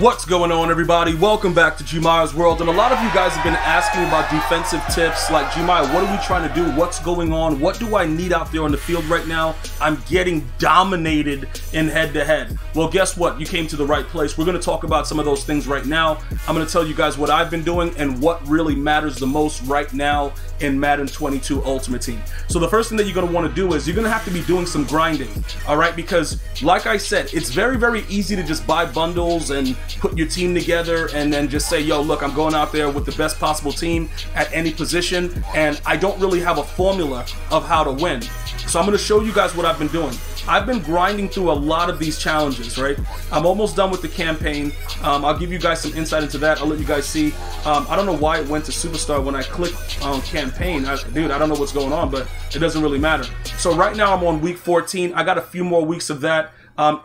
What's going on, everybody? Welcome back to GmiasWorld. And a lot of you guys have been asking about defensive tips like, Gmia, what are we trying to do? What's going on? What do I need out there on the field right now? I'm getting dominated in head-to-head. Well, guess what? You came to the right place. We're going to talk about some of those things right now. I'm going to tell you guys what I've been doing and what really matters the most right now in Madden 22 Ultimate Team. So the first thing that you're going to want to do is you're going to have to be doing some grinding, all right? Because like I said, it's very, very easy to just buy bundles and put your team together and then just say, yo, look, I'm going out there with the best possible team at any position, and I don't really have a formula of how to win. So I'm going to show you guys what I've been doing. I've been grinding through a lot of these challenges, right? I'm almost done with the campaign. I'll give you guys some insight into that. I'll let you guys see. I don't know why it went to Superstar when I clicked on campaign. Dude, I don't know what's going on, but it doesn't really matter. So right now I'm on week 14. I got a few more weeks of that.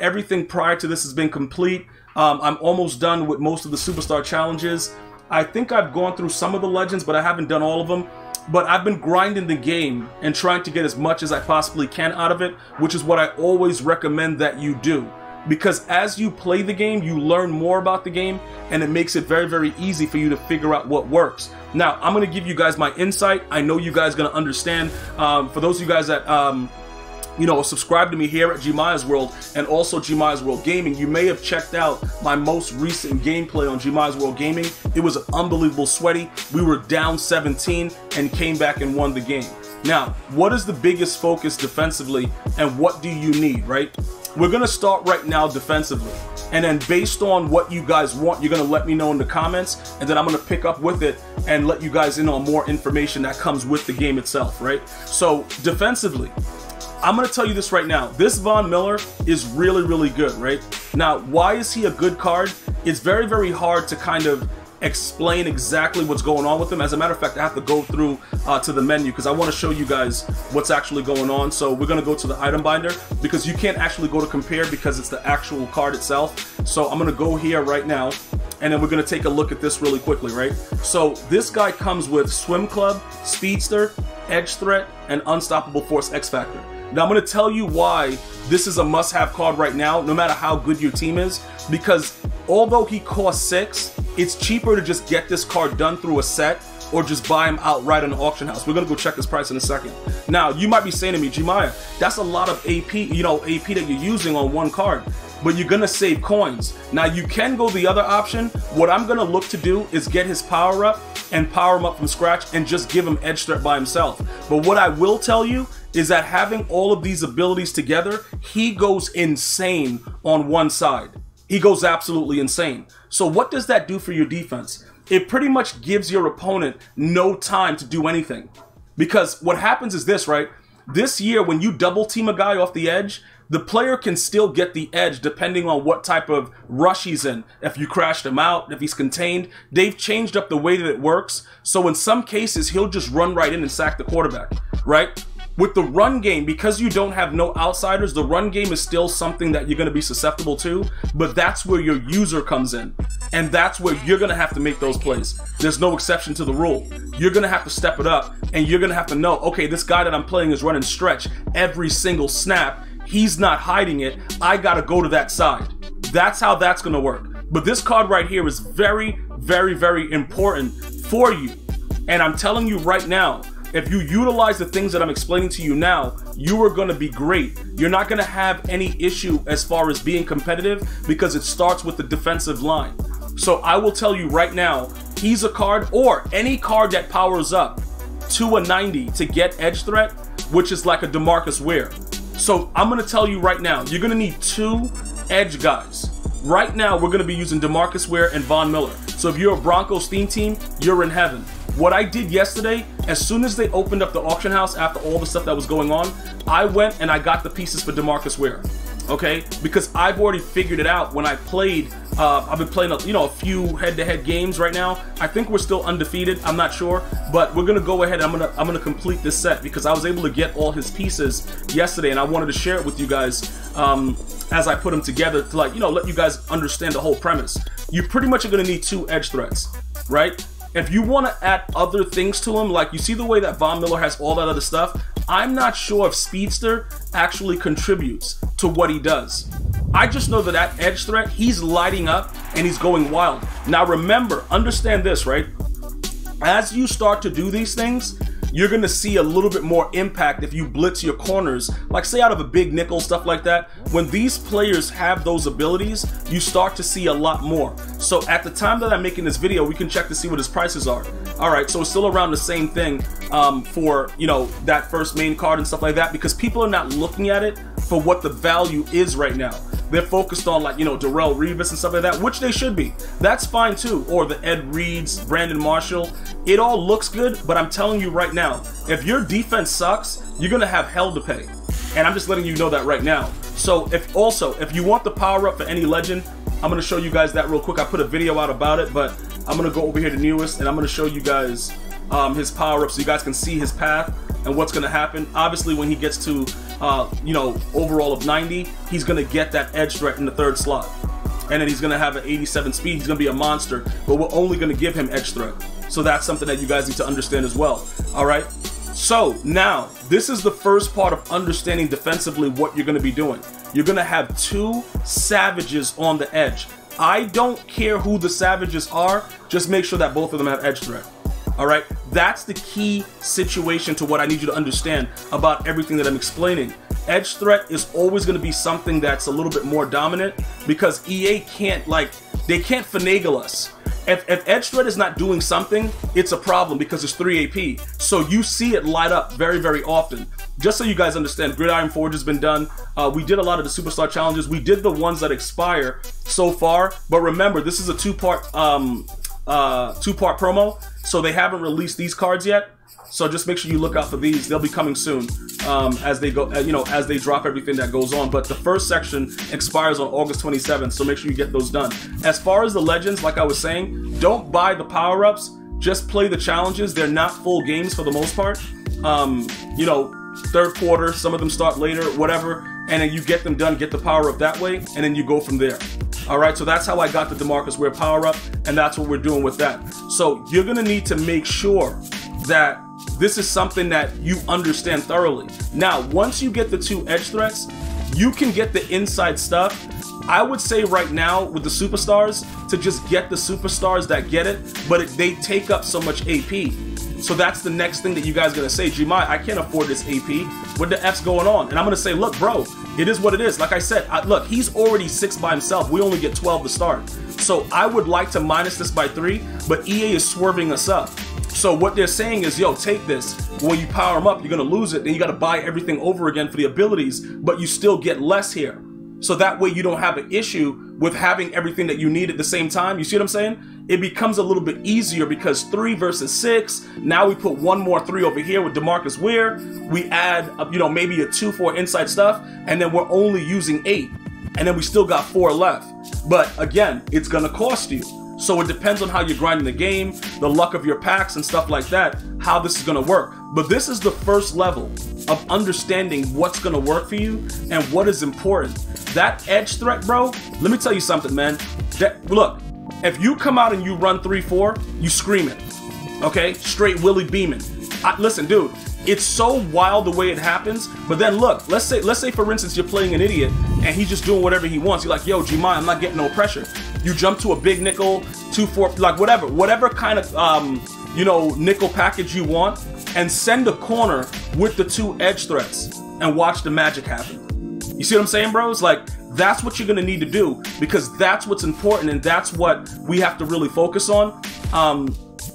Everything prior to this has been complete. I'm almost done with most of the Superstar challenges. I think I've gone through some of the Legends, but I haven't done all of them. But I've been grinding the game and trying to get as much as I possibly can out of it, which is what I always recommend that you do. Because as you play the game, you learn more about the game, and it makes it very, very easy for you to figure out what works. Now, I'm going to give you guys my insight. I know you guys are going to understand. For those of you guys that subscribe to me here at GmiasWorld and also GmiasWorld Gaming, you may have checked out my most recent gameplay on GmiasWorld Gaming. It was unbelievable sweaty. We were down 17 and came back and won the game. Now, what is the biggest focus defensively and what do you need, right? We're going to start right now defensively. And then based on what you guys want, you're going to let me know in the comments, and then I'm going to pick up with it and let you guys in on more information that comes with the game itself, right? So defensively, I'm going to tell you this right now. This Von Miller is really, really good, right? Now, why is he a good card? It's very, very hard to kind of explain exactly what's going on with him. As a matter of fact, I have to go through to the menu because I want to show you guys what's actually going on. So we're going to go to the item binder because you can't actually go to compare because it's the actual card itself. So I'm going to go here right now, and then we're going to take a look at this really quickly, right? So this guy comes with Swim Club, Speedster, Edge Threat, and Unstoppable Force X Factor. Now, I'm going to tell you why this is a must-have card right now, no matter how good your team is, because although he costs 6, it's cheaper to just get this card done through a set or just buy him outright on the auction house. We're going to go check his price in a second. Now, you might be saying to me, Gmia, that's a lot of AP, AP that you're using on one card, but you're going to save coins. Now, you can go the other option. What I'm going to look to do is get his power up and power him up from scratch and just give him Edge Threat by himself. But what I will tell you is that having all of these abilities together, he goes insane on one side. He goes absolutely insane. So what does that do for your defense? It pretty much gives your opponent no time to do anything. Because what happens is this, right? This year, when you double team a guy off the edge, the player can still get the edge depending on what type of rush he's in. If you crashed him out, if he's contained, they've changed up the way that it works. So in some cases, he'll just run right in and sack the quarterback, right? With the run game, because you don't have no outsiders, the run game is still something that you're going to be susceptible to, but that's where your user comes in. And that's where you're going to have to make those plays. There's no exception to the rule. You're going to have to step it up, and you're going to have to know, okay, this guy that I'm playing is running stretch every single snap. He's not hiding it. I got to go to that side. That's how that's going to work. But this card right here is very, very, very important for you. And I'm telling you right now, if you utilize the things that I'm explaining to you now, you are going to be great. You're not going to have any issue as far as being competitive because it starts with the defensive line. So I will tell you right now, he's a card, or any card that powers up to a 90 to get Edge Threat, which is like a DEMARCUS WARE. So I'm going to tell you right now, you're going to need 2 edge guys. Right now, we're going to be using DEMARCUS WARE and Von Miller. So if you're a Broncos theme team, you're in heaven. What I did yesterday, as soon as they opened up the auction house after all the stuff that was going on, I went and I got the pieces for DEMARCUS WARE, okay? Because I've already figured it out when I played. I've been playing, a few head-to-head games right now. I think we're still undefeated. I'm not sure, but we're gonna go ahead. I'm gonna complete this set because I was able to get all his pieces yesterday, and I wanted to share it with you guys as I put them together to let you guys understand the whole premise. You pretty much are gonna need 2 edge threats, right? If you want to add other things to him, like you see the way that Von Miller has all that other stuff, I'm not sure if Speedster actually contributes to what he does. I just know that that edge threat, he's lighting up and he's going wild. Now remember, understand this, right? As you start to do these things, you're gonna see a little bit more impact if you blitz your corners, like say out of a big nickel, stuff like that. When these players have those abilities, you start to see a lot more. So at the time that I'm making this video, we can check to see what his prices are. All right, so it's still around the same thing for, you know, that first main card and stuff like that, because people are not looking at it for what the value is right now. They're focused on, like, you know, Darrell Revis and stuff like that, which they should be. That's fine too. Or the Ed Reeds, Brandon Marshall. It all looks good, but I'm telling you right now, if your defense sucks, you're gonna have hell to pay. And I'm just letting you know that right now. So if you want the power up for any legend, I'm gonna show you guys that real quick. I put a video out about it, but I'm gonna go over here to newest and I'm gonna show you guys his power up so you guys can see his path and what's gonna happen. Obviously, when he gets to you know, overall of 90, he's gonna get that edge threat in the 3rd slot, and then he's gonna have an 87 speed. He's gonna be a monster, but we're only gonna give him edge threat. So that's something that you guys need to understand as well. All right. So now this is the first part of understanding defensively what you're gonna be doing. You're gonna have 2 savages on the edge. I don't care who the savages are. Just make sure that both of them have edge threat. All right, that's the key situation to what I need you to understand about everything that I'm explaining. Edge threat is always going to be something that's a little bit more dominant, because EA can't, like, they can't finagle us. If edge threat is not doing something, it's a problem because it's 3 AP. So you see it light up very, very often. Just so you guys understand, Gridiron Forge has been done. We did a lot of the Superstar challenges. We did the ones that expire so far, but remember, this is a two-part promo. So they haven't released these cards yet. So just make sure you look out for these. They'll be coming soon as they go, you know, as they drop everything that goes on. But the first section expires on August 27th. So make sure you get those done. As far as the legends, like I was saying, don't buy the power-ups. Just play the challenges. They're not full games for the most part. You know, 3rd quarter, some of them start later, whatever. And then you get them done, get the power-up that way, and then you go from there. All right, so that's how I got the DEMARCUS WARE power-up, and that's what we're doing with that. So you're gonna need to make sure that this is something that you understand thoroughly. Now, once you get the 2 edge threats, you can get the inside stuff. I would say right now with the superstars to just get the superstars that get it, but they take up so much AP. So that's the next thing that you guys are gonna say, Gmi, I can't afford this AP. What the F's going on? And I'm gonna say, look, bro, it is what it is. Like I said, look, he's already 6 by himself. We only get 12 to start. So I would like to minus this by 3, but EA is swerving us up. So what they're saying is, yo, take this. When you power them up, you're gonna lose it. Then you gotta buy everything over again for the abilities, but you still get less here. So that way you don't have an issue with having everything that you need at the same time. You see what I'm saying? It becomes a little bit easier because 3 versus 6. Now we put 1 more 3 over here with DEMARCUS WARE. We add, you know, maybe a 2 for inside stuff, and then we're only using 8. And then we still got 4 left. But again, it's gonna cost you. So it depends on how you're grinding the game, the luck of your packs and stuff like that, how this is gonna work. But this is the first level of understanding what's gonna work for you and what is important. That edge threat, bro, let me tell you something, man. Look, if you come out and you run 3-4, you scream it, okay? Straight Willie beaming. Listen, dude, it's so wild the way it happens, but then look, let's say for instance, you're playing an idiot and he's just doing whatever he wants. You're like, yo, Gmi, I'm not getting no pressure. You jump to a big nickel, 2-4, like whatever kind of, you know, nickel package you want, and send a corner with the 2 edge threats and watch the magic happen. You see what I'm saying, bros? Like, that's what you're gonna need to do, because that's what's important and that's what we have to really focus on.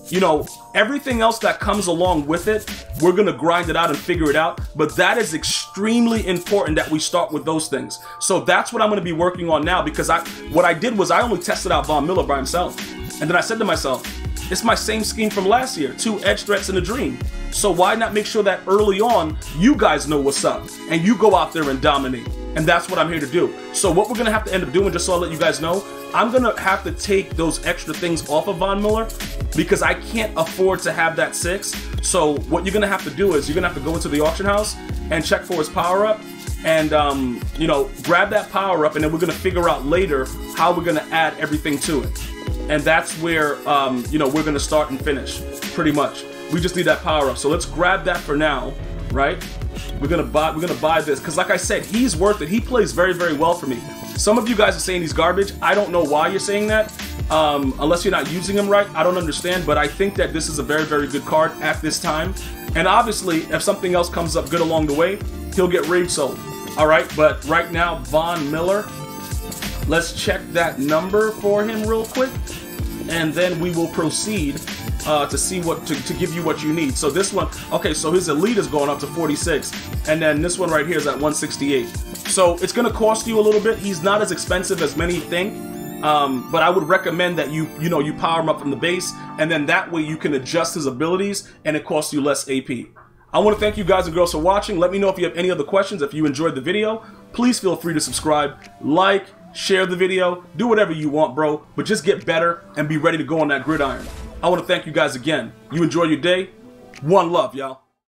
You know, everything else that comes along with it, we're gonna grind it out and figure it out, but that is extremely important that we start with those things. So that's what I'm gonna be working on now, because what I did was I only tested out Von Miller by himself. And then I said to myself, it's my same scheme from last year, 2 edge threats in a dream. So why not make sure that early on, you guys know what's up and you go out there and dominate. And that's what I'm here to do. So what we're gonna have to end up doing, just so I'll let you guys know, I'm gonna have to take those extra things off of Von Miller because I can't afford to have that 6. So what you're gonna have to do is you're gonna have to go into the auction house and check for his power up and you know, grab that power up, and then we're gonna figure out later how we're gonna add everything to it. And that's where you know, we're gonna start and finish, pretty much. We just need that power up. So let's grab that for now, right? We're gonna buy this because, like I said, he's worth it. He plays very, very well for me. Some of you guys are saying he's garbage. I don't know why you're saying that. Unless you're not using him right. I don't understand, but I think that this is a very, very good card at this time. And obviously, if something else comes up good along the way, he'll get rage sold. All right, but right now, Von Miller, let's check that number for him real quick, and then we will proceed to see what to give you what you need. So this one, okay, so his elite is going up to 46, and then this one right here is at 168. So it's going to cost you a little bit. He's not as expensive as many think, but I would recommend that you power him up from the base, and then that way you can adjust his abilities, and it costs you less AP. I want to thank you guys and girls for watching. Let me know if you have any other questions. If you enjoyed the video, please feel free to subscribe, like, share the video, do whatever you want, bro, but just get better and be ready to go on that gridiron. I want to thank you guys again. You enjoy your day. One love, y'all.